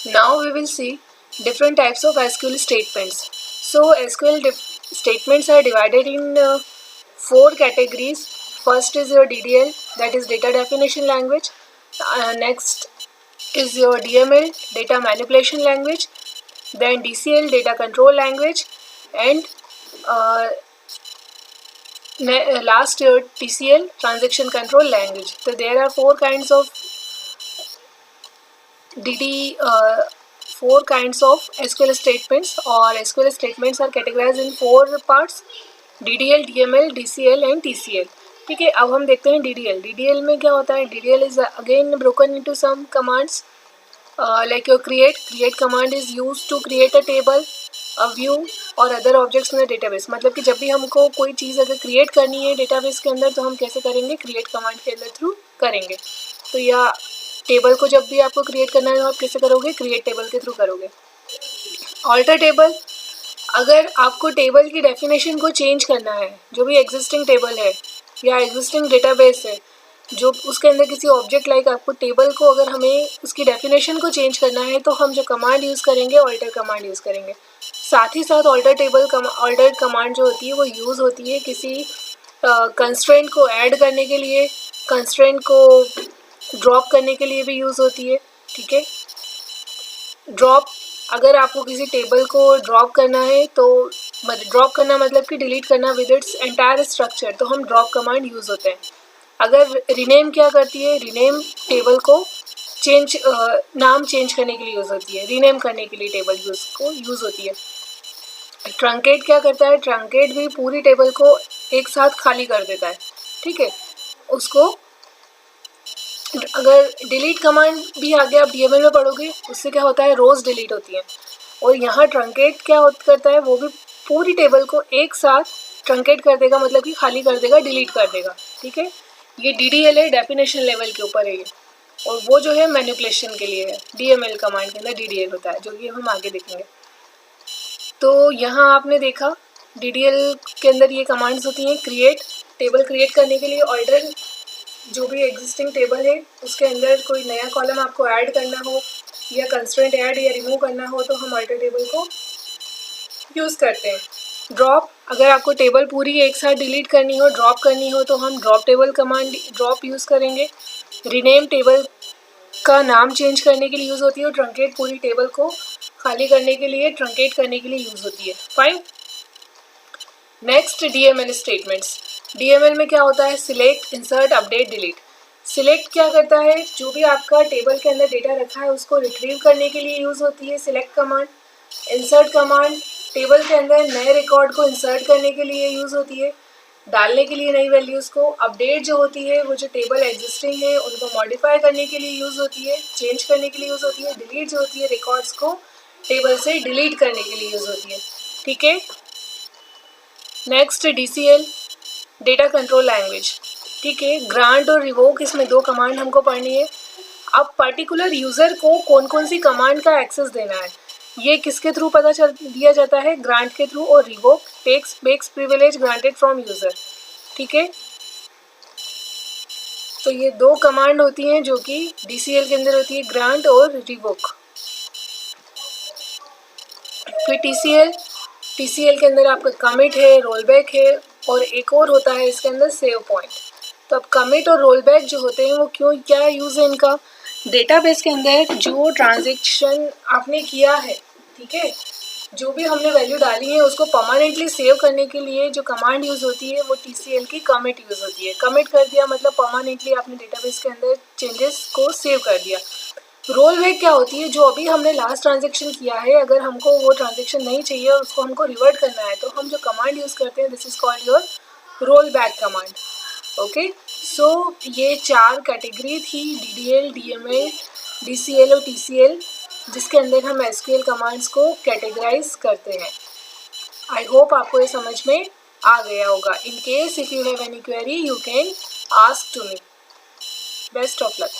Now we will see different types of SQL statements. So SQL statements are divided in 4 categories. First is your DDL, that is data definition language. Next is your DML, data manipulation language. Then DCL, data control language. And last year TCL, transaction control language. So there are 4 kinds of four kinds of SQL statements, or SQL statements are categorized in 4 parts: DDL, DML, DCL and TCL. ठीक है, अब हम देखते हैं DDL. DDL में क्या होता है? DDL is again broken into some commands like your create. Create command is used to create a table, a view और अदर ऑब्जेक्ट्स इन डेटाबेस. मतलब कि जब भी हमको कोई चीज़ अगर क्रिएट करनी है डेटाबेस के अंदर तो हम कैसे करेंगे? क्रिएट कमांड के अंदर थ्रू करेंगे. तो या टेबल को जब भी आपको क्रिएट करना है तो आप कैसे करोगे? क्रिएट टेबल के थ्रू करोगे. ऑल्टर टेबल, अगर आपको टेबल की डेफिनेशन को चेंज करना है, जो भी एग्जिस्टिंग टेबल है या एग्जिस्टिंग डेटाबेस है जो उसके अंदर किसी ऑब्जेक्ट लाइक आपको टेबल को अगर हमें उसकी डेफिनेशन को चेंज करना है तो हम जो कमांड यूज़ करेंगे ऑल्टर कमांड यूज़ करेंगे. साथ ही साथ ऑल्टर कमांड जो होती है वो यूज़ होती है किसी कंस्ट्रेंट को ऐड करने के लिए, कंस्ट्रेंट को ड्रॉप करने के लिए भी यूज़ होती है. ठीक है, ड्रॉप, अगर आपको किसी टेबल को ड्रॉप करना है तो ड्रॉप करना मतलब कि डिलीट करना विद इट्स एंटायर स्ट्रक्चर, तो हम ड्रॉप कमांड यूज़ होते हैं. अगर रिनेम क्या करती है? रिनेम टेबल को चेंज, नाम चेंज करने के लिए यूज़ होती है, रीनेम करने के लिए टेबल यूज़ होती है. ट्रंकेट क्या करता है? ट्रंकेट भी पूरी टेबल को एक साथ खाली कर देता है. ठीक है, उसको अगर डिलीट कमांड भी आगे आप डीएमएल में पढ़ोगे उससे क्या होता है? रोज डिलीट होती हैं. और यहाँ ट्रंकेट क्या करता है? वो भी पूरी टेबल को एक साथ ट्रंकेट कर देगा, मतलब कि खाली कर देगा, डिलीट कर देगा. ठीक है, ये डीडीएल है, डेफिनेशन लेवल के ऊपर है ये. और वो जो है मैनिपुलेशन के लिए है, डीएमएल कमांड के अंदर डीडीएल होता है, जो कि हम आगे देखेंगे. तो यहाँ आपने देखा डीडीएल के अंदर ये कमांड्स होती हैं. क्रिएट, टेबल क्रिएट करने के लिए. ऑल्टर, जो भी एग्जिस्टिंग टेबल है उसके अंदर कोई नया कॉलम आपको ऐड करना हो या कंस्ट्रेंट ऐड या रिमूव करना हो तो हम ऑल्टर टेबल को यूज़ करते हैं. ड्रॉप, अगर आपको टेबल पूरी एक साथ डिलीट करनी हो, ड्रॉप करनी हो तो हम drop table command drop use करेंगे. रिनेम, टेबल का नाम चेंज करने के लिए यूज़ होती है. और ट्रंकेट, पूरी टेबल को खाली करने के लिए, ट्रंकेट करने के लिए यूज़ होती है. Fine. Next, DML statements. DML में क्या होता है? Select, insert, update, delete. Select क्या करता है? जो भी आपका टेबल के अंदर डेटा रखा है उसको रिट्रीव करने के लिए यूज़ होती है select command. Insert command, table के अंदर नए रिकॉर्ड को इंसर्ट करने के लिए यूज़ होती है, डालने के लिए नई वैल्यूज़ को. अपडेट जो होती है वो जो टेबल एग्जिस्टिंग है उनको मॉडिफाई करने के लिए यूज़ होती है, चेंज करने के लिए यूज़ होती है. डिलीट जो होती है रिकॉर्ड्स को टेबल से डिलीट करने के लिए यूज़ होती है. ठीक है. Next, DCL, data control language. ठीक है, ग्रांट और रिवोक, इसमें 2 कमांड हमको पढ़नी है. अब पर्टिकुलर यूज़र को कौन कौन सी कमांड का एक्सेस देना है ये किसके थ्रू पता चल दिया जाता है? ग्रांट के थ्रू. और revoke, takes privilege granted from user. ठीक है, तो ये 2 कमांड होती हैं जो कि डीसीएल के अंदर होती है, ग्रांट और रिवोक. फिर टीसीएल के अंदर आपका कमिट है, रोलबैक है और एक और होता है इसके अंदर सेव पॉइंट. तो अब कमिट और रोलबैक जो होते हैं वो क्या यूज़ है इनका? डेटाबेस के अंदर जो ट्रांजैक्शन आपने किया है, ठीक है, जो भी हमने वैल्यू डाली है उसको परमानेंटली सेव करने के लिए जो कमांड यूज़ होती है वो टीसीएल की कमिट यूज़ होती है. कमिट कर दिया मतलब परमानेंटली आपने डेटाबेस के अंदर चेंजेस को सेव कर दिया. रोल बैक क्या होती है? जो अभी हमने लास्ट ट्रांजेक्शन किया है अगर हमको वो ट्रांजेक्शन नहीं चाहिए और उसको हमको रिवर्ट करना है तो हम जो कमांड यूज़ करते हैं this is called your roll back command. Okay, so ये 4 कैटेगरी थी, डीडीएल, डीएमएल, डीसीएल और टीसीएल, जिसके अंदर हम एसक्यूएल कमांड्स को कैटेगराइज करते हैं. आई होप आपको ये समझ में आ गया होगा. In case if you have any query you can ask to me. Best of luck.